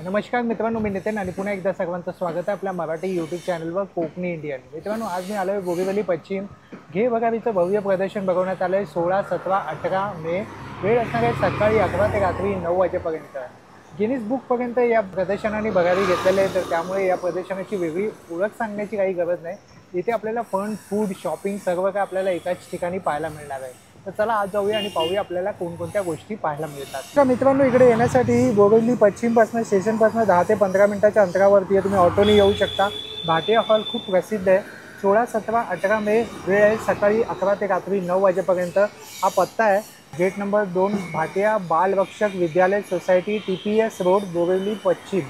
नमस्कार मित्रांनो, मी नितीन आणि पुन्हा एकदा सर्वांचं स्वागत आहे आपल्या मराठी यूट्यूब चॅनलवर कोकणी इंडियन. मित्रांनो, आज मी आलो आहे बोरीवली पश्चिम घे भरारीचं भव्य प्रदर्शन बघवण्यात आलं आहे. 16, 17, 18 मे. वेळ असणार आहे सकाळी 11 ते रात्री 9 वाजेपर्यंत. गिनीज बुकपर्यंत या प्रदर्शनाने भरारी घेतलेलं आहे, तर त्यामुळे या प्रदर्शनाची वेगळी ओळख सांगण्याची काही गरज नाही. इथे आपल्याला फन, फूड, शॉपिंग सर्व काय आपल्याला एकाच ठिकाणी पाहायला मिळणार आहे. तर चला आज जाऊया आणि पाहूया आपल्याला कोणकोणत्या गोष्टी पाहायला मिळतात. तर मित्रांनो, इकडे येण्यासाठी बोरिवली पश्चिमपासून स्टेशनपासून 10 ते 15 मिनिटाच्या अंतरावरती आहे. तुम्ही ऑटोने येऊ शकता. भाटिया हॉल खूप प्रसिद्ध आहे. 16, 17, 18 मे. वेळ आहे सकाळी 11 ते रात्री 9 वाजेपर्यंत. हा पत्ता आहे गेट नंबर 2, भाटिया बालरक्षक विद्यालय सोसायटी, TPS रोड, बोरिवली पश्चिम.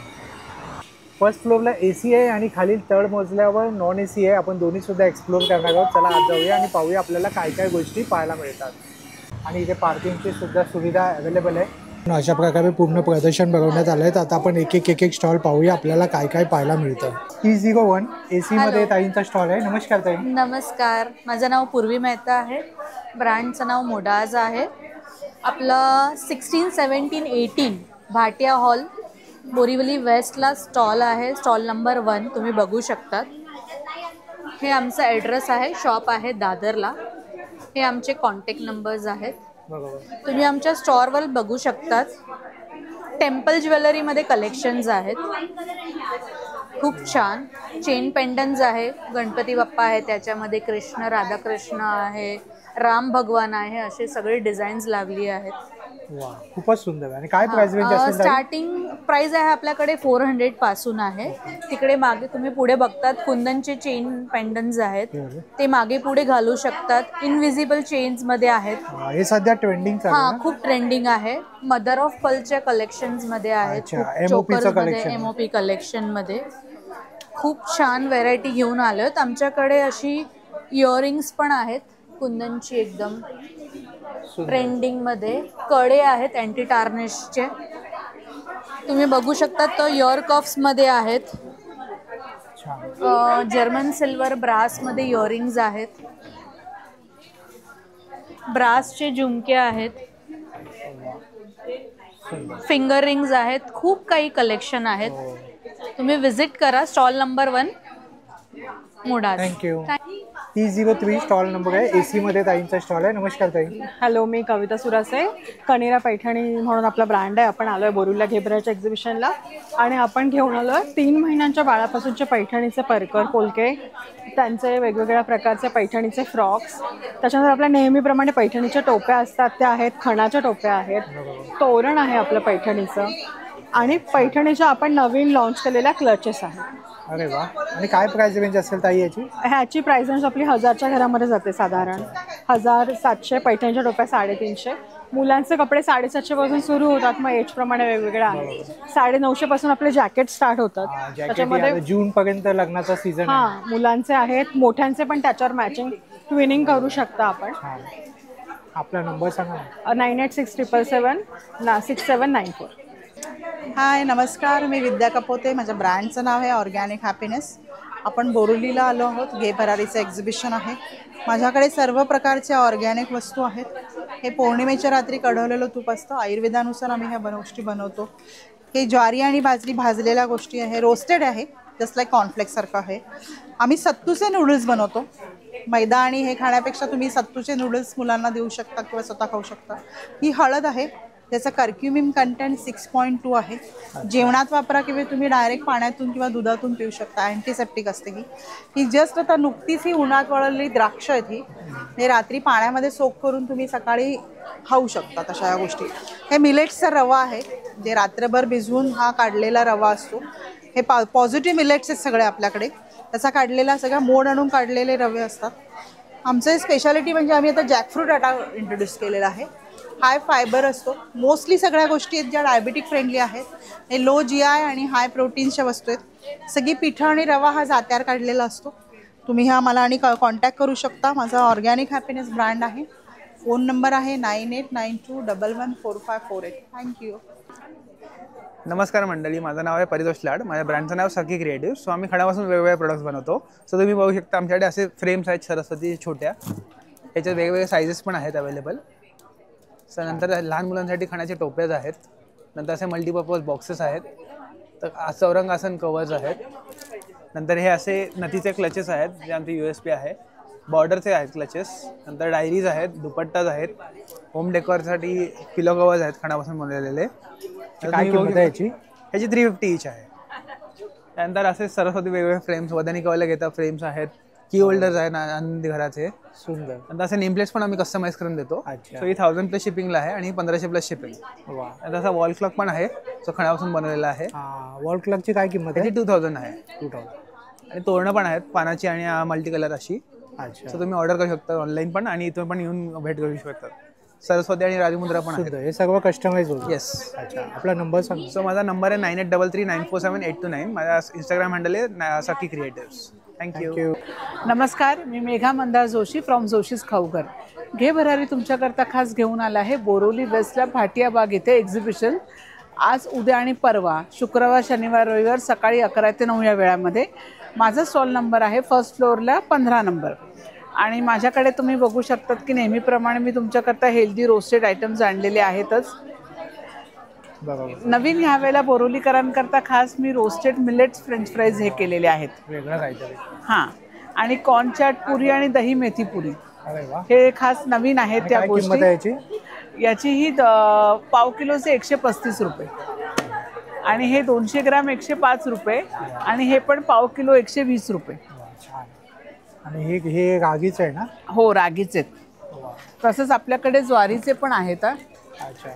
फर्स्ट फ्लोअरला AC आहे आणि खालील तळ मोजल्यावर नॉन AC आहे. आपण दोन्हीसुद्धा एक्सप्लोर करणार आहोत. चला आज जाऊया आणि पाहूया आपल्याला काय काय गोष्टी पाहायला मिळतात. आणि इथे पार्किंगची सुद्धा सुविधा अवेलेबल आहे. अशा प्रकारे पूर्ण प्रदर्शन भरवण्यात आलं आहे. तर आता आपण एक एक स्टॉल पाहूया आपल्याला काय काय पाहायला मिळतं. E01 AC मध्ये ताईंचा स्टॉल आहे. नमस्कार ताई. नमस्कार, माझं नाव पूर्वी मेहता आहे. ब्रँडचं नाव मोडाज आहे. आपलं 16, 17, 18 भाटिया हॉल बोरिवली वेस्टला स्टॉल आहे. स्टॉल नंबर 1 तुम्ही बघू शकतात. हे आमचं ॲड्रेस आहे. शॉप आहे दादरला. हे आमचे कॉन्टॅक्ट नंबर्स आहेत. तुम्ही आमच्या स्टॉरवर बघू शकतात. टेम्पल ज्वेलरीमध्ये कलेक्शन्स आहेत. खूप छान चेन पेंडन्स आहे. गणपती बाप्पा आहे, त्याच्यामध्ये कृष्ण राधाकृष्ण आहे, राम भगवान आहे, असे सगळे डिझाईन्स लागली आहेत. वा, खूपच सुंदर. आणि काय प्राइस रेंज असेल? स्टार्टिंग प्राइस आहे आपल्याकडे 400 पासून आहे. तिकडे मागे तुम्ही पुढे बघतात कुंदनचे चेन पेंडन्स आहेत, ते मागे पुढे घालू शकतात. इनविजिबल चेन्स मध्ये आहेत. हे सध्या ट्रेंडिंग चालू आहे. खूप ट्रेंडिंग आहे. मदर ऑफ पर्लच्या कलेक्शन्स मध्ये आहेत. MOP कलेक्शन मध्ये खूप छान व्हेरायटी घेऊन आलोत. आमच्याकडे अशी इयरिंग्स पण आहेत कुंदनची, एकदम ट्रेंडिंग मध्ये. कडे आहेत अँटी टार्निशचे, तुम्ही बघू शकता. तो इयर कफ्स मध्ये आहेत. जर्मन सिल्वर ब्रास मध्ये इयरिंग्स आहेत. ब्रासचे झुमके आहेत. फिंगर रिंग्स आहेत. खूप काही कलेक्शन आहेत. तुम्ही विजिट करा. स्टॉल नंबर 1 मोडाज. थँक्यू. E03 स्टॉल नंबर आहे. AC मध्ये ताईंचा स्टॉल आहे. नमस्कार ताई. हॅलो, मी कविता सुरासे. कणेरा पैठणी म्हणून आपला ब्रँड आहे. आपण आलो आहे बोरिवलीला घे भरारीच्या एक्झिबिशनला आणि आपण घेऊन आलो आहे 3 महिन्यांच्या बाळापासूनचे पैठणीचे परकर पोलके, त्यांचे वेगवेगळ्या प्रकारचे पैठणीचे फ्रॉक्स. त्याच्यानंतर आपल्या नेहमीप्रमाणे पैठणीच्या टोप्या असतात त्या आहेत, खणाच्या टोप्या आहेत, तोरण आहे आपलं पैठणीचं, आणि पैठणीच्या आपण नवीन लॉन्च केलेल्या क्लचेस आहेत. अरे वा. आणि काय प्राइस रेंज असेल ताई याची? ह्याची प्राइस रेंज आपली 1000च्या घरामध्ये जाते. साधारण 1700. पैठणीच्या टोप्या 350. मुलांचे कपडे 750 पासून सुरू होतात. मग एज प्रमाणे वेगवेगळे आहेत. 950 पासून आपले जॅकेट स्टार्ट होतात. त्याच्यामध्ये जून पर्यंत लग्नाचा सीझन आहे. मुलांचे आहेत, मोठ्यांचे पण त्याच्यावर मॅचिंग ट्विनिंग करू शकता आपण. आपला नंबर सांगा. 9867776794. हाय, नमस्कार. मी विद्या कपोते. माझ्या ब्रँडचं नाव आहे ऑर्गॅनिक हॅपीनेस. आपण बोरिवलीला आलो आहोत. घे भरारीचं एक्झिबिशन आहे. माझ्याकडे सर्व प्रकारच्या ऑर्गॅनिक वस्तू आहेत. हे पौर्णिमेच्या रात्री कढवलेलं तूप असतं. आयुर्वेदानुसार आम्ही ह्या गोष्टी बनवतो. हे ज्वारी आणि बाजरी भाजलेल्या गोष्टी आहे. रोस्टेड आहे, जस्ट लाईक कॉर्नफ्लेक्ससारखं आहे. आम्ही सत्तूचे नूडल्स बनवतो. मैदा आणि हे खाण्यापेक्षा तुम्ही सत्तूचे नूडल्स मुलांना देऊ शकता किंवा स्वतः खाऊ शकता. ही हळद आहे, त्याचा कर्क्युमिन कंटेंट 6.2 आहे. जेवणात वापरा किंवा तुम्ही डायरेक्ट पाण्यातून किंवा दुधातून पिऊ शकता. अँटीसेप्टिक असते ही जस्ट आता नुकतीच ही उन्हात वाळलेली द्राक्ष आहेत. हे रात्री पाण्यामध्ये सोक करून तुम्ही सकाळी खाऊ शकता. तशा या गोष्टी. हे मिलेट्सचा रवा आहे, जे रात्रभर भिजवून हा काढलेला रवा असतो. हे पॉझिटिव्ह मिलेट्स आहेत सगळे आपल्याकडे. त्याचा काढलेला सगळा मोड आणून काढलेले रवे असतात. आमचं स्पेशालिटी म्हणजे आम्ही आता जॅकफ्रूट आटा इंट्रोड्यूस केलेला आहे. हाय फायबर असतो. मोस्टली सगळ्या गोष्टी आहेत ज्या डायबिटिक फ्रेंडली आहेत. हे लो GI आणि हाय प्रोटीन्सच्या वस्तू आहेत. सगळी पिठं आणि रवा हा जात्यावर काढलेला असतो. तुम्ही हा मला आणि कॉन्टॅक्ट करू शकता. माझा ऑर्गॅनिक हॅपीनेस ब्रँड आहे. फोन नंबर आहे 9892114548. थँक्यू. नमस्कार मंडळी, माझं नाव आहे परितोष लाड. माझ्या ब्रँडचं नाव सखी क्रिएटिव्ह. सो आम्ही खणापासून वेगवेगळे प्रोडक्ट्स बनवतो. सो तुम्ही बघू शकता आमच्याकडे असे फ्रेम्स आहेत सरस्वती छोट्या. याच्यात वेगवेगळे सायझेस पण आहेत अवेलेबल. सो नंतर लहान मुलांसाठी खाण्याचे टोप्याज आहेत. नंतर असे मल्टीपर्पज बॉक्सेस आहेत. तर चौरंगासन कवर्स आहेत. नंतर हे असे नथीचे क्लचेस आहेत जे आमचे USP आहे. बॉर्डरचे आहेत क्लचेस. नंतर डायरीज आहेत, दुपट्टाज आहेत, होम डेकोरसाठी पिलो कवर्स आहेत खणापासून बनवलेले. काय किंमत आहे याची? ह्याची 350 ईच आहे. त्यानंतर असे सरस्वती वेगवेगळे फ्रेम्स, वदनी कवला घेता फ्रेम्स आहेत, की होल्डर्स आहेत आनंदी घराचे. सुंदर. नंतर असे नेमप्लेट्स पण आम्ही कस्टमाइज करून देतो. अच्छा. सो ही 1000+ शिपिंगला आहे आणि 1500+ शिपिंग. वा. नंतर असा वॉल क्लॉक पण आहे जो खणापासून बनवलेला आहे. वॉल क्लॉकची काय किंमत आहे? त्याची 2000 आहे. 2000. आणि तोरणं पण आहेत पानाची आणि मल्टी कलर अशी. अच्छा. सो तुम्ही ऑर्डर करू शकता ऑनलाईन पण आणि इथून पण येऊन भेट करू शकता. सरस्वती आणि राजमुद्रा पण आहेत. सुंदर. हे सर्व कस्टमाइज होतं. येस. अच्छा. आपला नंबर सांग. सो माझा नंबर आहे 9833947829. माझा इंस्टाग्राम हँडल आहे सकी क्रिएटिव्स. थँक्यू. थँक्यू. नमस्कार, मी मेघा मंदार जोशी फ्रॉम जोशीज खाऊघर. घे भरारी तुमच्याकरता खास घेऊन आला आहे बोरिवली वेस्टला भाटिया बाग येथे एक्झिबिशन. आज, उद्या आणि परवा शुक्रवार, शनिवार, रविवार सकाळी 11 ते 9 या वेळामध्ये. माझा स्टॉल नंबर आहे फर्स्ट फ्लोअरला 15 नंबर. आणि माझ्याकडे तुम्ही बघू शकतात की नेहमीप्रमाणे मी तुमच्याकरता हेल्दी रोस्टेड आयटम्स आणलेले आहेतच. बरोबर. नवीन ह्या वेळेला बोरिवलीकरांकरता खास मी रोस्टेड मिलेट्स फ्रेंच फ्राईज हे केलेले आहेत. वेगळं काहीतरी. हां, आणि कॉर्न चाट पुरी आणि दही मेथी पुरी अरे वा. हे खास नवीन आहेत त्या काय किंमत गोष्टी. आहे याची? याची ही पाव किलोचे 135 रुपये आणि हे 200 ग्राम 105 रुपये आणि हे पण पाव किलो 120 रुपये. वा, छान. आणि हे रागीचं आहे ना? हो, रागीचे आहेत. वा. तसंच आपल्याकडे ज्वारीचे पण आहेत. अच्छा.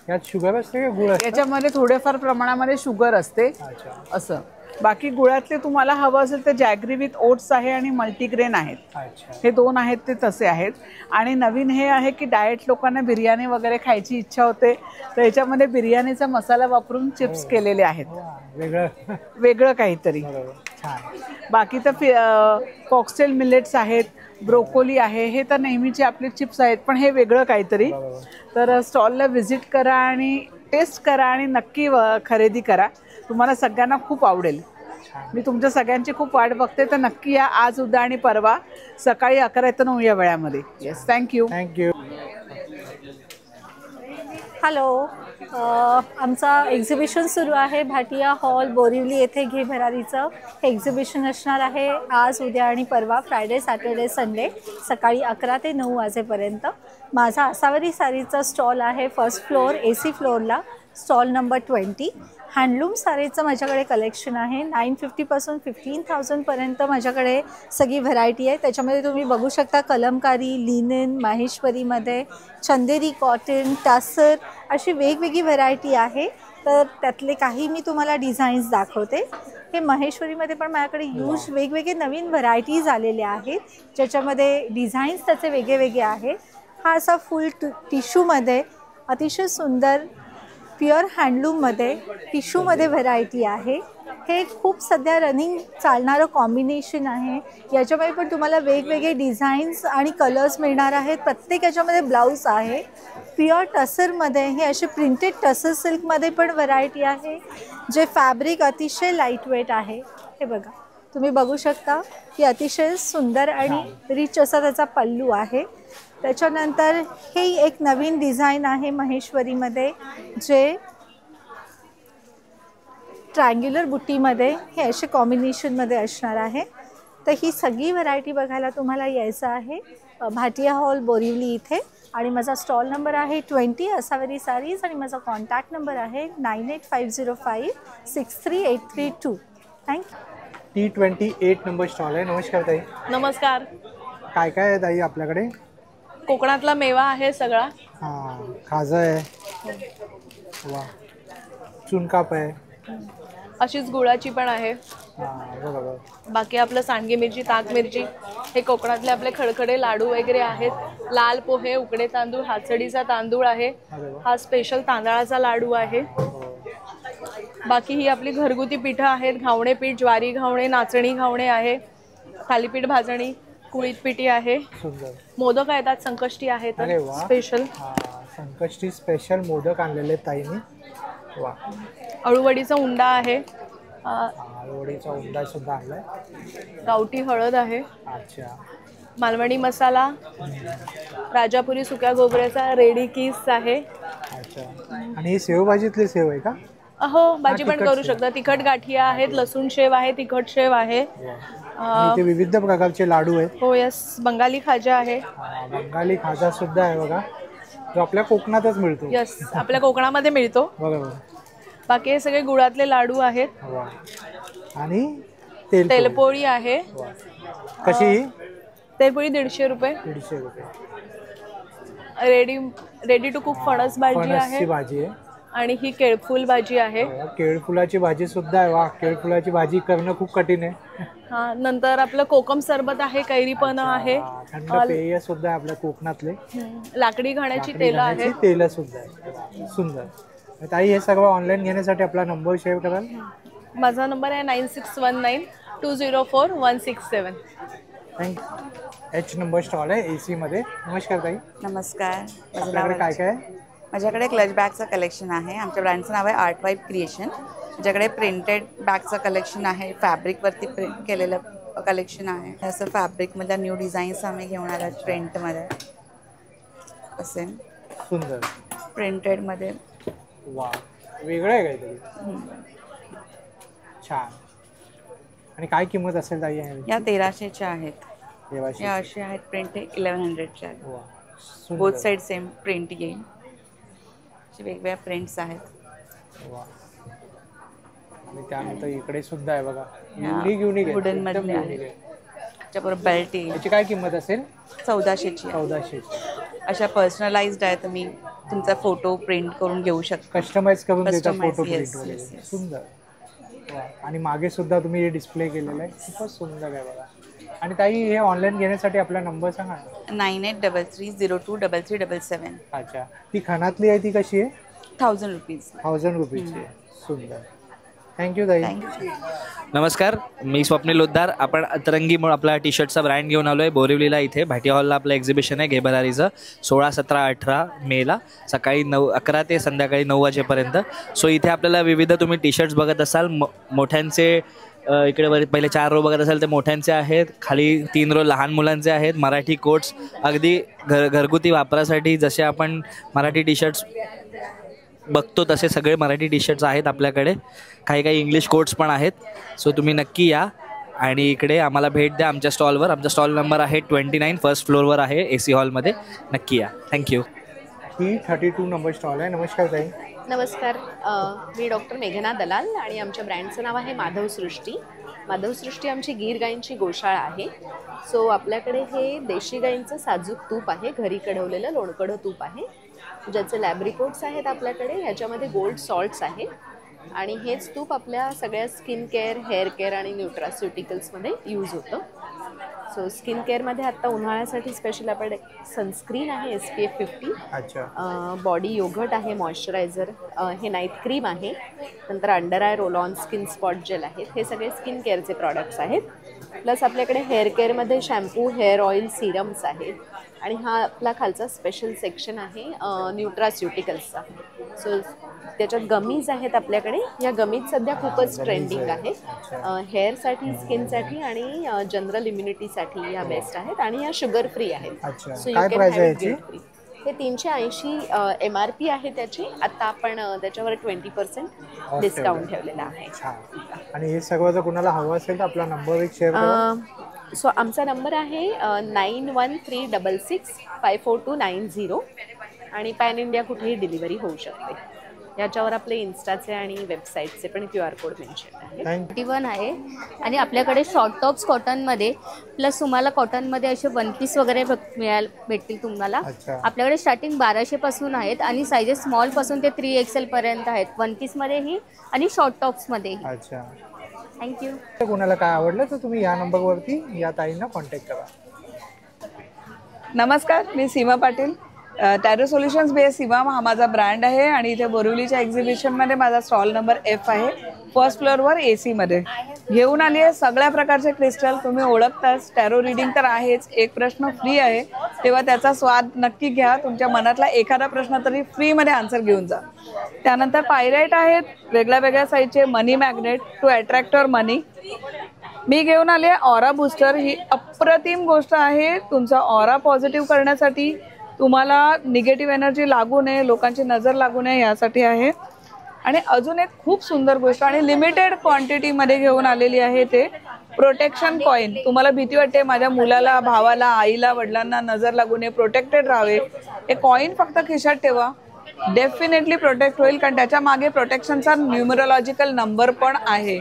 यात शुगर असते का गुळ असते? याच्यामध्ये थोडेफार प्रमाणामध्ये शुगर असते. अच्छा. असं. बाकी गुळातले तुम्हाला हवं असेल तर जॅगरी विथ ओट्स आहे आणि मल्टीग्रेन आहेत. अच्छा. हे 2 आहेत ते तसे आहेत. आणि नवीन हे आहे की डाएट लोकांना बिर्याणी वगैरे खायची इच्छा होते तर याच्यामध्ये बिर्याणीचा मसाला वापरून चिप्स केलेले आहेत. वा, वेगळं. वेगळं काहीतरी. बरोबर. छान. बाकी तर फॉक्सटेल मिलेट्स आहेत, ब्रोकोली आहे, हे तर नेहमीचे आपले चिप्स आहेत पण हे वेगळं काहीतरी. बरोबर. तर स्टॉलला व्हिजिट करा आणि टेस्ट करा आणि नक्की खरेदी करा. तुम्हाला सगळ्यांना खूप आवडेल. मी तुमच्या सगळ्यांची खूप वाट बघते तर नक्की या आज, उद्या आणि परवा सकाळी 11 ते 9 या वेळामध्ये. Yes, thank you. थँक्यू. हॅलो. आमचा एक्झिबिशन सुरू आहे भाटिया हॉल बोरिवली येथे घे भरारीचं. हे एक्झिबिशन असणार आहे आज, उद्या आणि परवा, फ्रायडे, सॅटर्डे, संडे सकाळी 11 ते 9 वाजेपर्यंत. माझा आसावरी साडीचा स्टॉल आहे फर्स्ट फ्लोअर AC फ्लोअरला, स्टॉल नंबर 20. हँडलूम साडीचं माझ्याकडे कलेक्शन आहे. 950पासून 15,000पर्यंत माझ्याकडे सगळी व्हरायटी आहे. त्याच्यामध्ये तुम्ही बघू शकता कलमकारी, लिनेन, माहेश्वरीमध्ये चंदेरी कॉटन, टासर अशी वेगवेगळी व्हरायटी आहे. तर त्यातले काही मी तुम्हाला डिझाईन्स दाखवते. हे महेश्वरीमध्ये पण माझ्याकडे वेगवेगळे नवीन व्हरायटीज आलेल्या आहेत ज्याच्यामध्ये डिझाईन्स त्याचे वेगळे वेगळे आहेत. हा असा फुल टिश्यूमध्ये अतिशय सुंदर प्युअर हँडलूममध्ये टिश्यूमध्ये व्हरायटी आहे. हे खूप सध्या रनिंग चालणारं कॉम्बिनेशन आहे. याच्यामध्ये पण तुम्हाला वेगवेगळे डिझाईन्स आणि कलर्स मिळणार आहेत. प्रत्येक याच्यामध्ये ब्लाऊज आहे. प्युअर टसरमध्ये हे असे प्रिंटेड टसर सिल्कमध्ये पण व्हरायटी आहे जे फॅब्रिक अतिशय लाईटवेट आहे. हे बघा, तुम्ही बघू शकता की अतिशय सुंदर आणि रिच असा त्याचा पल्लू आहे. त्याच्यानंतर हे एक नवीन डिझाईन आहे महेश्वरीमध्ये जे ट्रायंग्युलर बुट्टीमध्ये हे असे कॉम्बिनेशनमध्ये असणार आहे. तर ही सगळी व्हरायटी बघायला तुम्हाला यायचं आहे भाटिया हॉल बोरिवली इथे. आणि माझा स्टॉल नंबर आहे 20 आसावरी सारीज आणि माझा कॉन्टॅक्ट नंबर आहे 9850563832. थँक्यू. T28 नंबर स्टॉल आहे. नमस्कार ताई. नमस्कार. काय काय आहे ताई आपल्याकडे? कोकणातला मेवा आहे सगळा. हां, खाजा आहे. वा. चुनकाप आहे. अशीच गुळाची पण आहे. हां, बरोबर. बाकी आपलं सांडगी मिरची, ताक मिरची, हे कोकणातले आपले खडखडे लाडू वगैरे आहेत. लाल पोहे, उकडे तांदूळ, हातसडीचा तांदूळ आहे. अरे वा. हा स्पेशल तांदळाचा लाडू आहे. बाकी ही आपली घरगुती पिठं आहेत. घावणे पीठ, ज्वारी घावणे, नाचणी घावणे आहे. थालीपीठ भाजणी, कुळीत पिठी आहे. सुंदर. मोदक आहेत, संकष्टी आहेत अरे वा. स्पेशल. हां, संकष्टी स्पेशल मोदक आणलेले ताईने. वा. अळूवडीचा उंडा आहे. आळूवडीचा उंडा सुद्धा आणलाय. गावठी हळद आहे. अच्छा. मालवणी मसाला, राजापुरी सुक्या गोबऱ्याचा रेडी किस आहे. अच्छा. आणि ही शेवभाजीतली सेव आहे का? हो, भाजी पण तिखट करू शेव. शकता. तिखट गाठिया आहेत, लसूण शेव आहे, तिखट शेव आहे. आणि ते विविध प्रकारचे लाडू आहेत. हो यस, बंगाली खाजा आहे. बंगाली खाजा सुद्धा आहे बघा, जो आपल्या कोकणातच मिळतो. यस, आपल्या कोकणामध्ये मिळतो. बरोबर. बाकी हे सगळे गुळातले लाडू आहेत. वा. आणि तेलपोळी आहे. कशी ही? तेलपोळी 150 रुपये. 150 रुपये. रेडी टू कुक फणस भाजी फणसची आहे. भाजी आहे. आणि ही केळफूल भाजी आहे. केळफुलाची भाजी सुद्धा आहे. वा, केळफुलाची भाजी करणं खूप कठीण आहे. हा, नंतर आपलं कोकम सरबत आहे, कैरी पण आहे. थंड पेय सुद्धा आहे आपल्या कोकणातले. लाकडी घाण्याची तेल आहे. तेल सुद्धा आहे. सुंदर. ताई, हे सगळं ऑनलाईन घेण्यासाठी आपला नंबर शेअर कराल? माझा नंबर आहे 9619204167. थँक्यू. H नंबर स्टॉल आहे AC मध्ये. नमस्कार ताई. नमस्कार, माझं नाव आपल्याकडे काय काय आहे? माझ्याकडे क्लच बॅगचं कलेक्शन आहे. आमच्या ब्रँडचं नाव आहे आर्ट वाईब क्रिएशन. माझ्याकडे प्रिंटेड बॅगचं कलेक्शन आहे, फॅब्रिकवरती प्रिंट केलेलं कलेक्शन आहे. असं फॅब्रिकमधल्या न्यू डिझाईन्स आम्ही घेऊन आलो प्रिंटमध्ये. असे सुंदर प्रिंटेडमध्ये. वा, वेगळं आहे काहीतरी. छान. आणि काय किंमत असेल ताई या 1300च्या आहेत. देवाशी? या अशी आहेत, प्रिंट 1100च्या आहेत. वा, बोथ सुंदर. साईड सेम प्रिंट येईल. असे वेगवेगळ्या प्रिंट्स आहेत. वा. आणि त्यानंतर इकडे सुद्धा आहे बघा, या युनिक वुडन मधले आहे. त्याच्याबरोबर बेल्ट येईल. याची काय किंमत असेल? 1400ची आहे. 1400. अशा पर्सनलाइज्ड आहे, तुम्ही तुमचा फोटो प्रिंट करून घेऊ शकता. कस्टमाइज करून देता Customize, फोटो yes, प्रिंट वगैरे. yes, yes. सुंदर. वा. आणि मागे सुद्धा तुम्ही हे डिस्प्ले केलेलं आहे, खूपच सुंदर आहे बघा. आणि ताई, हे ऑनलाईन घेण्यासाठी आपला नंबर सांगा. 9833023377. अच्छा. ती खणातली आहे, ती कशी आहे? 1000 रुपीज. 1000 रुपीची आहे. सुंदर. थँक्यू ताई. थँक्यू. नमस्कार, मी स्वप्नील लोद्दार. आपण अतरंगी म्हणून आपला टी शर्टचा ब्रँड घेऊन आलो आहे बोरिवलीला. इथे भाटिया हॉलला आपलं एक्झिबिशन आहे घे-भरारीचं 16, 17, 18 मेला सकाळी 11 ते संध्याकाळी 9 वाजेपर्यंत. सो इथे आपल्याला विविध तुम्ही टी शर्ट्स बघत असाल. मोठ्यांचे इकडे पहिले 4 रो बघत असाल ते मोठ्यांचे आहेत, खाली 3 रो लहान मुलांचे आहेत. मराठी कोट्स अगदी घरगुती वापरासाठी जसे आपण मराठी टी शर्ट्स बघतो तसे सगळे मराठी टी शर्ट्स आहेत आपल्याकडे. काही इंग्लिश कोट्स पण आहेत. सो तुम्ही नक्की या आणि इकडे आम्हाला भेट द्या आमच्या स्टॉलवर. आमचा स्टॉल नंबर आहे 29, फर्स्ट फ्लोअरवर आहे AC हॉलमध्ये. नक्की या. थँक्यू. ही 32 नंबर स्टॉल आहे. नमस्कार ताई. नमस्कार, मी डॉक्टर मेघना दलाल आणि आमच्या ब्रँडचं नाव आहे माधवसृष्टी. माधवसृष्टी आमची गीर गाईंची गोशाळा आहे. सो आपल्याकडे हे देशी गाईंचं साजूक तूप आहे, घरी कढवलेलं लोणकढं तूप आहे, ज्याचे लॅब रिपोर्ट्स आहेत आपल्याकडे. ह्याच्यामध्ये गोल्ड सॉल्ट्स आहे आणि हेच तूप आपल्या सगळ्या स्किन केअर, हेअर केअर आणि न्यूट्रास्युटिकल्समध्ये यूज होतं. सो स्किन केअरमध्ये आत्ता उन्हाळ्यासाठी स्पेशल आपल्याकडे सनस्क्रीन आहे SPF 50. अच्छा. बॉडी योगर्ट आहे, मॉइश्चरायझर, हे नाईट क्रीम आहे, नंतर under eye roll on skin spot gel आहेत. हे सगळे स्किन केअरचे प्रॉडक्ट्स आहेत. प्लस आपल्याकडे हेअर केअरमध्ये शॅम्पू, हेअर ऑइल, सिरम्स आहेत. आणि हा आपला खालचा स्पेशल सेक्शन आहे न्यूट्रास्युटिकल्सचा. सो त्याच्यात गमीज आहेत आपल्याकडे. या गमीज सध्या खूपच ट्रेंडिंग आहे. हेअरसाठी, स्किनसाठी आणि जनरल इम्युनिटीसाठी ह्या बेस्ट आहेत आणि ह्या शुगर फ्री आहेत. So you can have it guilt free. हे 380 MRP आहे त्याची. आता आपण त्याच्यावर 20% डिस्काउंट ठेवलेला आहे. आणि हे सगळं जर कोणाला हवं असेल तर आपला नंबर एक शेअर करा. सो आमचा नंबर आहे 9136654290 आणि पॅन इंडिया कुठेही डिलिव्हरी होऊ शकते. याच्यावर आपले इन्स्टाचे आणि वेबसाईटचे पण QR कोड मेन्शन आहे. 21 आहे आणि आपल्याकडे शॉर्ट टॉप्स कॉटनमध्ये प्लस तुम्हाला कॉटनमध्ये असे 1 पीस वगैरे भेटतील तुम्हाला. आपल्याकडे स्टार्टिंग 1200 पासून आहेत आणि सायझेस स्मॉल पासून ते 3XL पर्यंत आहेत, 1 पीसमध्येही आणि शॉर्ट टॉप्समध्येही. अच्छा, थँक्यू. कोणाला काय आवडलं तर तुम्ही या नंबरवरती या ताईंना कॉन्टॅक्ट करा. नमस्कार, मी सीमा पाटील. टॅरो सोल्युशन्स बेस सीमा हा माझा ब्रँड आहे आणि इथे बोरिवलीच्या एक्झिबिशनमध्ये माझा स्टॉल नंबर F आहे, फर्स्ट फ्लोअरवर AC मध्ये. घेऊन आली आहे सगळ्या प्रकारचे क्रिस्टल. तुम्ही ओळखताच, टॅरो रिडिंग तर आहेच, एक प्रश्न फ्री आहे, तेव्हा त्याचा स्वाद नक्की घ्या. तुमच्या मनातला एखादा प्रश्न तरी फ्रीमध्ये आन्सर घेऊन जा. त्यानंतर पायराईट आहेत वेगळ्या वेगळ्या साईजचे, मनी मॅग्नेट टू अट्रॅक्ट युअर मनी. मी घेऊन आले ऑरा बूस्टर. ही अप्रतिम गोष्ट आहे तुमचा ऑरा पॉझिटिव्ह करण्यासाठी. तुम्हाला निगेटिव्ह एनर्जी लागू नये, लोकांची नजर लागू नये यासाठी आहे. आणि अजून एक खूप सुंदर गोष्ट आणि लिमिटेड क्वांटिटीमध्ये घेऊन आलेली आहे ते प्रोटेक्शन कॉईन. तुम्हाला भीती वाटते माझ्या मुलाला, भावाला, आईला, वडिलांना नजर लागू नये, प्रोटेक्टेड राहावे, हे कॉईन फक्त खिशात ठेवा, डेफिनेटली प्रोटेक्ट होईल. कारण त्याच्या मागे प्रोटेक्शनचा न्यूमरोलॉजिकल नंबर पण आहे.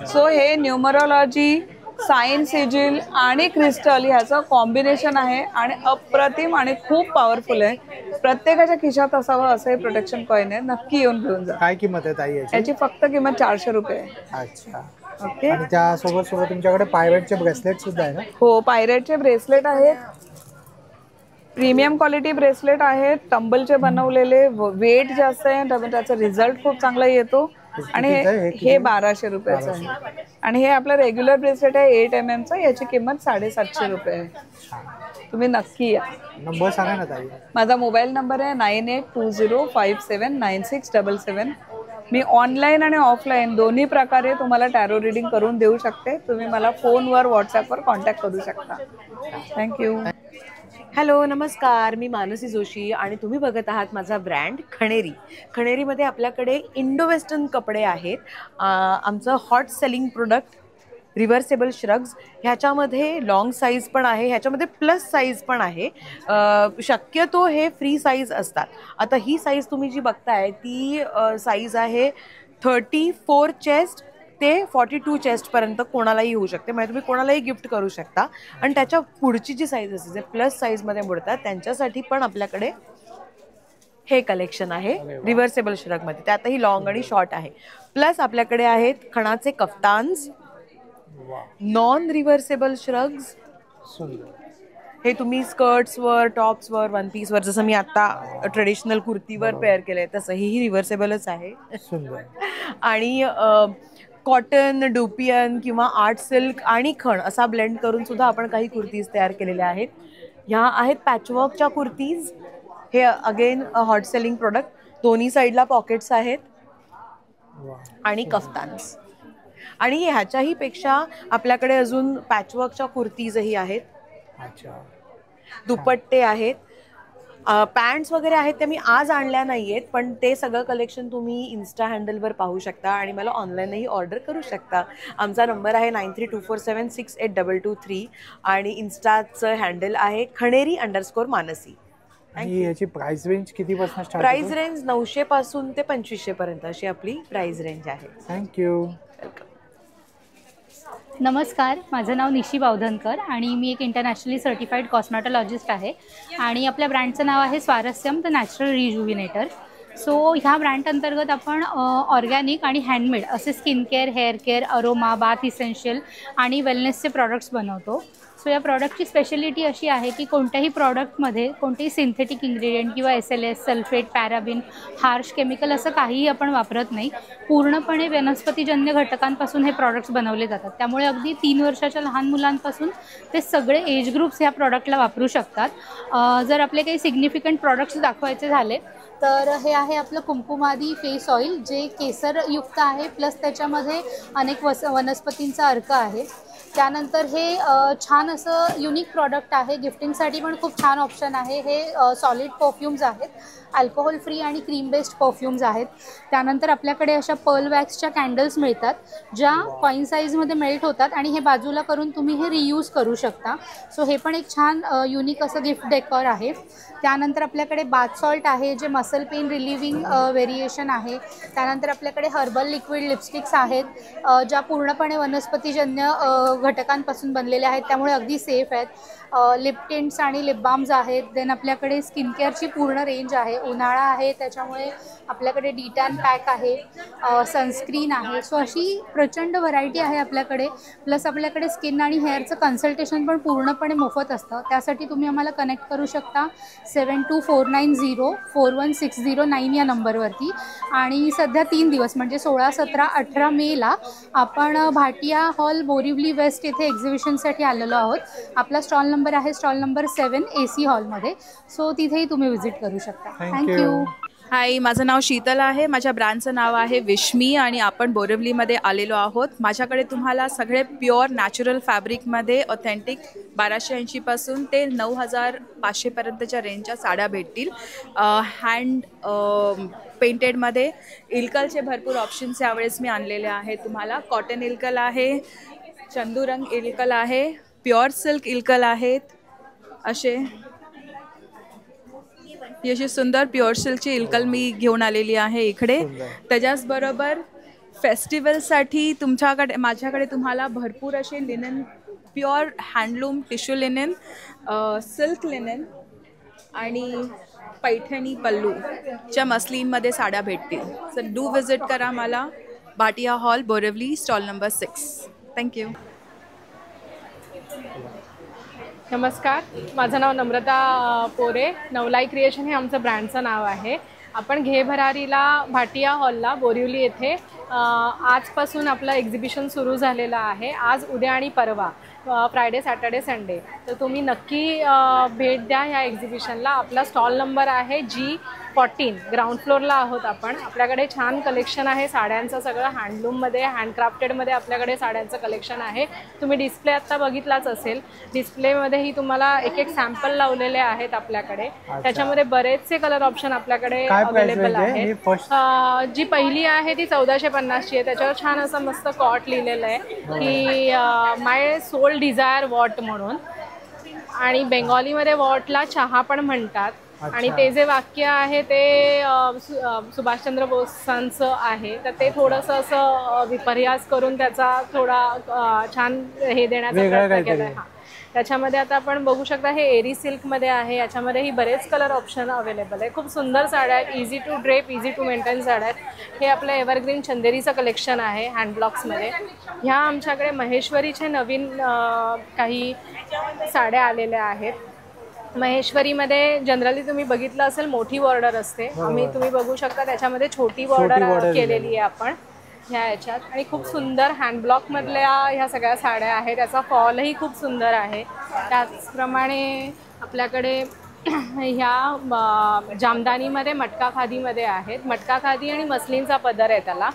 सो हे न्यूमरोलॉजी, साइन सिजिल आणि क्रिस्टल ह्याचं कॉम्बिनेशन आहे आणि अप्रतिम आणि खूप पॉवरफुल आहे. प्रत्येकाच्या खिशात असावं असं हे प्रोटेक्शन कॉईन आहे. नक्की येऊन घेऊन जा. काय किंमत आहे ताई याची? याची फक्त किंमत 400 रुपये आहे. अच्छा. ओके. आणि त्यासोबत सोबत तुमच्याकडे पायरेटचे ब्रेसलेट सुद्धा आहे ना? हो, पायरेटचे ब्रेसलेट आहेत, प्रीमियम क्वालिटी ब्रेसलेट आहेत, टंबलचे बनवलेले, वेट जास्त आहे त्यामुळे त्याचा रिझल्ट खूप चांगला येतो. आणि हे 1200 रुपयाचं आहे. आणि हे आपलं रेग्युलर ब्रेसलेट आहे 8 mm चं, याची किंमत 750 रुपये आहे. तुम्ही नक्की या. नंबर सांगा ना ताई. माझा मोबाईल नंबर आहे 9820579677. मी ऑनलाईन आणि ऑफलाईन दोन्ही प्रकारे तुम्हाला टॅरो रिडिंग करून देऊ शकते. तुम्ही मला फोनवर, व्हॉट्सॲपवर कॉन्टॅक्ट करू शकता. थँक्यू. हॅलो, नमस्कार. मी मानसी जोशी आणि तुम्ही बघत आहात माझा ब्रँड खणेरी. खणेरीमध्ये आपल्याकडे इंडो वेस्टर्न कपडे आहेत. आमचं hot selling product reversible shrugs, ह्याच्यामध्ये लॉंग साईज पण आहे, ह्याच्यामध्ये प्लस साईज पण आहे. शक्यतो हे फ्री साईज असतात. आता ही साईज तुम्ही जी बघताय ती साईज आहे 34 चेस्ट ते 42 चेस्टपर्यंत कोणालाही होऊ शकते. म्हणजे तुम्ही कोणालाही गिफ्ट करू शकता. आणि त्याच्या पुढची जी साईज असते जे प्लस साईजमध्ये मोडतात त्यांच्यासाठी पण आपल्याकडे हे कलेक्शन आहे रिव्हर्सेबल श्रगमध्ये. त्यातही लॉंग आणि शॉर्ट आहे. प्लस आपल्याकडे आहेत खणाचे कफ्तान्स, नॉन रिव्हर्सेबल श्रग्स. हे तुम्ही स्कर्ट्सवर, टॉप्सवर, वन पीसवर, जसं मी आता ट्रेडिशनल कुर्तीवर पेअर केलंय तसंही ही रिव्हर्सेबलच आहे. आणि कॉटन, डुपियन किंवा आर्ट सिल्क आणि खण असा ब्लेंड करून सुद्धा आपण काही कुर्तीज तयार केलेल्या आहेत. ह्या आहेत पॅचवर्कच्या कुर्तीज. हे अगेन हॉट सेलिंग प्रोडक्ट. दोन्ही साईडला पॉकेट्स आहेत आणि कफ्तान्स. आणि ह्याच्याही पेक्षा आपल्याकडे अजून पॅचवर्कच्या कुर्तीजही आहेत. दुपट्टे आहेत, पॅन्ट्स वगैरे आहेत. ते मी आज आणल्या नाही आहेत, पण ते सगळं कलेक्शन तुम्ही इन्स्टा हँडलवर पाहू शकता आणि मला ऑनलाईनही ऑर्डर करू शकता. आमचा नंबर आहे 9324768223 आणि इन्स्टाचं हँडल आहे खणेरी_मानसी. आणि याची प्राइस रेंज कितीपासून स्टार्ट? प्राइस रेंज 900 पासून ते 2500 पर्यंत अशी आपली प्राइस रेंज आहे. थँक्यू. वेलकम. नमस्कार, माझं नाव निशी बावधनकर आणि मी एक इंटरनॅशनली सर्टिफाईड कॉस्मॅटॉलॉजिस्ट आहे. आणि आपल्या ब्रँडचं नाव आहे स्वारस्यम द नॅचरल रिज्युव्हिनेटर. सो ह्या ब्रँड अंतर्गत आपण ऑर्गॅनिक आणि हँडमेड असे skin care, hair care, aroma, bath essential आणि वेलनेसचे प्रॉडक्ट्स बनवतो. सो या प्रॉडक्टची स्पेशालिटी अशी आहे की कोणत्याही प्रॉडक्टमध्ये कोणतेही सिंथेटिक इन्ग्रेडियंट किंवा SLS, सल्फेट, पॅराबिन, हार्श केमिकल असं काहीही आपण वापरत नाही. पूर्णपणे वनस्पतीजन्य घटकांपासून हे प्रॉडक्ट्स बनवले जातात. त्यामुळे अगदी 3 वर्षाच्या लहान मुलांपासून ते सगळे एज ग्रुप्स ह्या प्रॉडक्टला वापरू शकतात. जर आपले काही सिग्निफिकंट प्रॉडक्ट्स दाखवायचे झाले तर हे आहे आपलं कुमकुमादी फेस ऑइल, जे केसरयुक्त आहे, प्लस त्याच्यामध्ये अनेक वनस्पतींचा अर्क आहे. त्यानंतर हे छान असं युनिक प्रॉडक्ट आहे, गिफ्टिंगसाठी पण खूप छान ऑप्शन आहे. हे सॉलिड परफ्यूम्स आहेत, अल्कोहोल फ्री आणि क्रीम बेस्ड परफ्यूम्स आहेत. त्यानंतर आपल्याकडे अशा पर्ल वॅक्सच्या कॅन्डल्स मिळतात ज्या कॉईन साईजमध्ये मेल्ट होतात आणि हे बाजूला करून तुम्ही हे रियूज करू शकता. सो हे पण एक छान युनिक असं गिफ्ट डेकोर आहे. त्यानंतर आपल्याकडे बाथ सॉल्ट आहे जे मसल पेन रिलिव्हिंग व्हेरिएशन आहे. त्यानंतर आपल्याकडे हर्बल लिक्विड लिपस्टिक्स आहेत ज्या पूर्णपणे वनस्पतीजन्य घटकांपासून बनलेल्या आहेत, त्यामुळे अगदी सेफ आहेत. लिप टिंट्स आणि लिप बाम्स आहेत. देन आपल्याकडे स्किन केअरची पूर्ण रेंज आहे. उन्हाळा आहे त्याच्यामुळे आपल्याकडे डीटॅन पॅक आहे, सनस्क्रीन आहे. सो अशी प्रचंड व्हरायटी आहे आपल्याकडे. प्लस आपल्याकडे स्किन आणि हेअरचं कन्सल्टेशन पण पूर्णपणे मोफत असतं. त्यासाठी तुम्ही आम्हाला कनेक्ट करू शकता 7249041609 या नंबरवरती. आणि सध्या 3 दिवस म्हणजे 16, 17, 18 मेला आपण भाटिया हॉल बोरिवली वेस्ट येथे एक्झिबिशनसाठी आलेलो आहोत. आपला स्टॉल नंबर आहे स्टॉल नंबर 7 AC हॉलमध्ये. सो तिथेही तुम्ही व्हिजिट करू शकता. थँक्यू. हाय, माझं नाव शीतल आहे. माझ्या ब्रँडचं नाव आहे विश्मी आणि आपण बोरिवलीमध्ये आलेलो आहोत. माझ्याकडे तुम्हाला सगळे प्युअर नॅचरल फॅब्रिकमध्ये ऑथेंटिक 1280 पासून ते 9500 पर्यंतच्या रेंजच्या साड्या भेटतील. हँड पेंटेडमध्ये इल्कलचे भरपूर ऑप्शन्स यावेळेस मी आणलेले आहेत. तुम्हाला कॉटन इल्कल आहे, चंदूरंग इल्कल आहे, प्युअर सिल्क इल्कल आहेत. अशी सुंदर प्युअर सिल्कची इल्कल मी घेऊन आलेली आहे इकडे. त्याच्याचबरोबर फेस्टिवलसाठी माझ्याकडे तुम्हाला भरपूर असे linen, pure handloom tissue linen, silk linen आणि पैठणी पल्लूच्या मस्लिनमध्ये साड्या भेटतील. सर डू विजिट करा मला, Bhatia hall, Borivali, stall number 6. Thank you. नमस्कार, माझं नाव नम्रता पोरे. नवलाई क्रिएशन हे आमचं ब्रँडचं नाव आहे. आपण घे भरारीला भाटिया हॉलला बोरिवली येथे आजपासून आपलं एक्झिबिशन सुरू झालेलं आहे. आज, उद्या आणि परवा, फ्रायडे, सॅटर्डे, संडे. तर तुम्ही नक्की भेट द्या ह्या एक्झिबिशनला. आपला स्टॉल नंबर आहे G14, ग्राउंड फ्लोअरला आहोत आपण. आपल्याकडे छान कलेक्शन आहे साड्यांचं, सगळं हँडलूममध्ये, हँडक्राफ्टेडमध्ये आपल्याकडे साड्यांचं कलेक्शन आहे. तुम्ही डिस्प्ले आत्ता बघितलाच असेल. डिस्प्लेमध्येही तुम्हाला एक एक सॅम्पल लावलेले आहेत आपल्याकडे. त्याच्यामध्ये बरेचसे कलर ऑप्शन आपल्याकडे अवेलेबल आहेत. जी पहिली आहे ती 1450ची आहे. त्याच्यावर छान असं मस्त कॉट लिहिलेलं आहे की माय सोल डिझायर वॉट म्हणून. आणि बेंगॉलीमध्ये वॉटला चहा पण म्हणतात. आणि ते जे वाक्य आहे ते सुभाषचंद्र बोसांचं आहे. तर ते थोडंसं असं विपर्यास करून त्याचा थोडा छान हे देण्याचा प्रयत्न केला आहे. त्याच्यामध्ये आता आपण बघू शकता हे एरी सिल्कमध्ये आहे. याच्यामध्येही बरेच कलर ऑप्शन अवेलेबल आहे. खूप सुंदर साड्या आहेत, easy to drape, easy to maintain साड्या आहेत. हे आपलं एव्हरग्रीन चंदेरीचं कलेक्शन आहे हँडब्लॉक्समध्ये. ह्या आमच्याकडे महेश्वरीचे नवीन काही साड्या आलेल्या आहेत. महेश्वरीमध्ये जनरली तुम्ही बघितलं असेल मोठी बॉर्डर असते. तुम्ही बघू शकता त्याच्यामध्ये छोटी बॉर्डर केलेली आहे आपण ह्या याच्यात. आणि खूप सुंदर हँडब्लॉकमधल्या ह्या सगळ्या साड्या आहेत. त्याचा फॉलही खूप सुंदर आहे. त्याचप्रमाणे आपल्याकडे ह्या जामदानीमध्ये, मटका खादीमध्ये आहेत. मटका खादी आणि मस्लिनचा पदर आहे त्याला.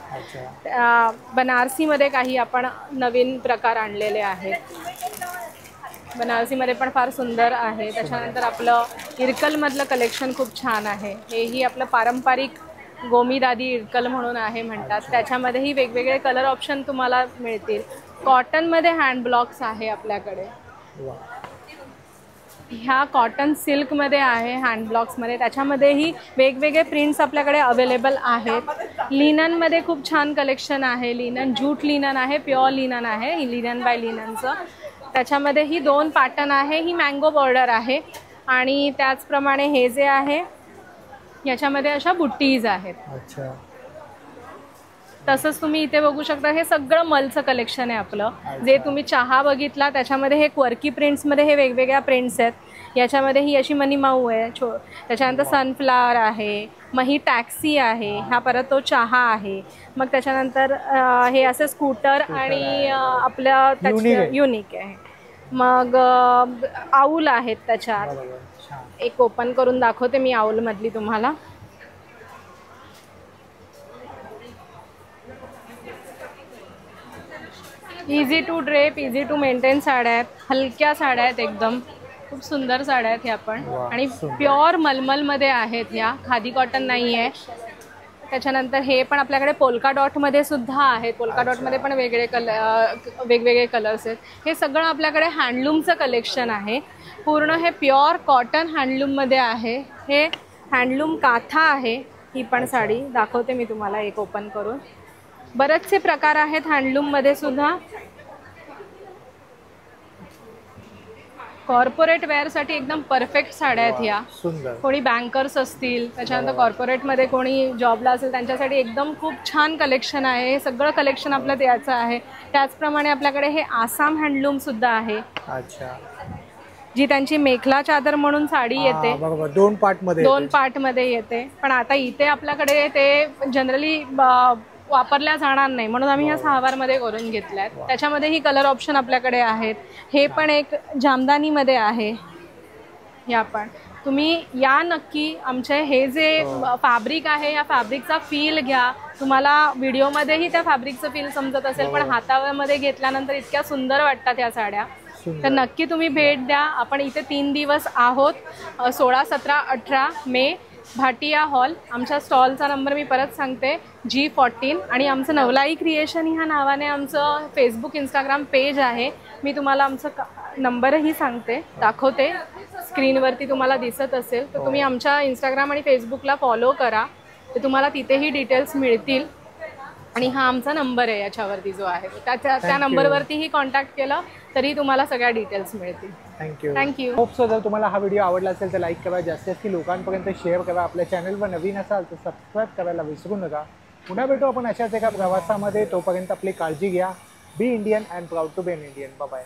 बनारसीमध्ये काही आपण नवीन प्रकार आणलेले आहेत. बनारसीमध्ये पण फार सुंदर आहे. त्याच्यानंतर आपलं इरकलमधलं कलेक्शन खूप छान आहे. हेही आपलं पारंपरिक गोमीदादी इरकल म्हणून आहे म्हणतात. त्याच्यामध्येही वेगवेगळे कलर ऑप्शन तुम्हाला मिळतील. कॉटनमध्ये हँडब्लॉक्स आहे आपल्याकडे. ह्या कॉटन सिल्कमध्ये आहे हँडब्लॉक्समध्ये. त्याच्यामध्येही वेगवेगळे प्रिंट्स आपल्याकडे अवेलेबल आहेत. लिननमध्ये खूप छान कलेक्शन आहे. लिनन, जूट लिनन आहे, प्युअर लिनन आहे, लिनन बाय लिननचं. त्याच्यामध्ये ही 2 पॅटर्न आहे. ही मँगो बॉर्डर आहे. आणि त्याचप्रमाणे हे जे आहे याच्यामध्ये अशा बुट्टीज आहेत. तसंच तुम्ही इथे बघू शकता हे सगळं मलचं कलेक्शन आहे आपलं. जे तुम्ही चहा बघितला त्याच्यामध्ये हे क्वर्की प्रिंट्समध्ये हे वेगवेगळ्या प्रिंट्स आहेत. याच्यामध्ये ही अशी मनी माऊ आहे. त्याच्यानंतर सनफ्लावर आहे. मग ही टॅक्सी आहे. हा परत तो चहा आहे. मग त्याच्यानंतर हे असं स्कूटर आणि आपल्या युनिक आहे. मग आऊल आहेत त्याच्यात. एक ओपन करून दाखवते मी आऊलमधली तुम्हाला. Easy to drape, easy to maintain साड्या आहेत. हलक्या साड्या आहेत एकदम. खूप सुंदर साड्या आहेत ह्या पण. आणि प्युअर मलमलमध्ये आहेत ह्या, खादी कॉटन नाही आहे. त्याच्यानंतर हे पण आपल्याकडे पोल्का डॉटमध्ये सुद्धा आहेत. पोल्का डॉटमध्ये पण वेगवेगळे कलर्स आहेत. हे सगळं आपल्याकडे हँडलूमचं कलेक्शन आहे. पूर्ण हे प्युअर कॉटन हँडलूममध्ये आहे. हे हँडलूम काथा आहे. ही पण साडी दाखवते मी तुम्हाला एक ओपन करून. बरेचसे प्रकार आहेत हँडलूममध्ये सुद्धा. कॉर्पोरेट वेअरसाठी एकदम परफेक्ट साड्या आहेत ह्या. कोणी बँकर्स असतील, त्याच्यानंतर कॉर्पोरेटमध्ये कोणी जॉबला असेल त्यांच्यासाठी एकदम खूप छान कलेक्शन आहे. हे सगळं कलेक्शन आपलं त्याचं आहे. त्याचप्रमाणे आपल्याकडे हे आसाम हँडलूम सुद्धा आहे. जी त्यांची मेखला चादर म्हणून साडी येते. 2 पार्टमध्ये येते. पण आता इथे आपल्याकडे ते जनरली वापरल्या जाणार नाही म्हणून आम्ही ह्या 6 वारमध्ये करून घेतल्यात. त्याच्यामध्येही कलर ऑप्शन आपल्याकडे आहेत. हे पण एक जामदानीमध्ये आहे. ह्या पण तुम्ही या नक्की. आमचे हे जे फॅब्रिक आहे या फॅब्रिकचा फील घ्या. तुम्हाला व्हिडिओमध्येही त्या फॅब्रिकचं फील समजत असेल, पण हातामध्ये घेतल्यानंतर इतक्या सुंदर वाटतात या साड्या. तर नक्की तुम्ही भेट द्या. आपण इथे 3 दिवस आहोत, 16, 17, 18 मे, भाटिया हॉल. आमच्या स्टॉलचा नंबर मी परत सांगते, G14. आणि आमचं नवलाई क्रिएशन ह्या नावाने आमचं फेसबुक इंस्टाग्राम पेज आहे. मी तुम्हाला आमचं नंबरही सांगते, दाखवते, स्क्रीनवरती तुम्हाला दिसत असेल. तर तुम्ही आमच्या इंस्टाग्राम आणि फेसबुकला फॉलो करा, तर तुम्हाला तिथेही डिटेल्स मिळतील. आणि हा आमचा नंबर आहे याच्यावरती जो आहे, त्या नंबरवरतीही कॉन्टॅक्ट केलं तरी तुम्हाला सगळ्या डिटेल्स मिळतील. थँक्यू. होप सो जर तुम्हाला हा व्हिडिओ आवडला असेल तर लाईक करा, जास्तीत लोकांपर्यंत शेअर करा. आपल्या चॅनलवर नवीन असाल तर सबस्क्राईब करायला विसरू नका. पुन्हा भेटू आपण अशाच एका प्रवासामध्ये. तोपर्यंत आपली काळजी घ्या. Be Indian and proud to be an Indian. Bye.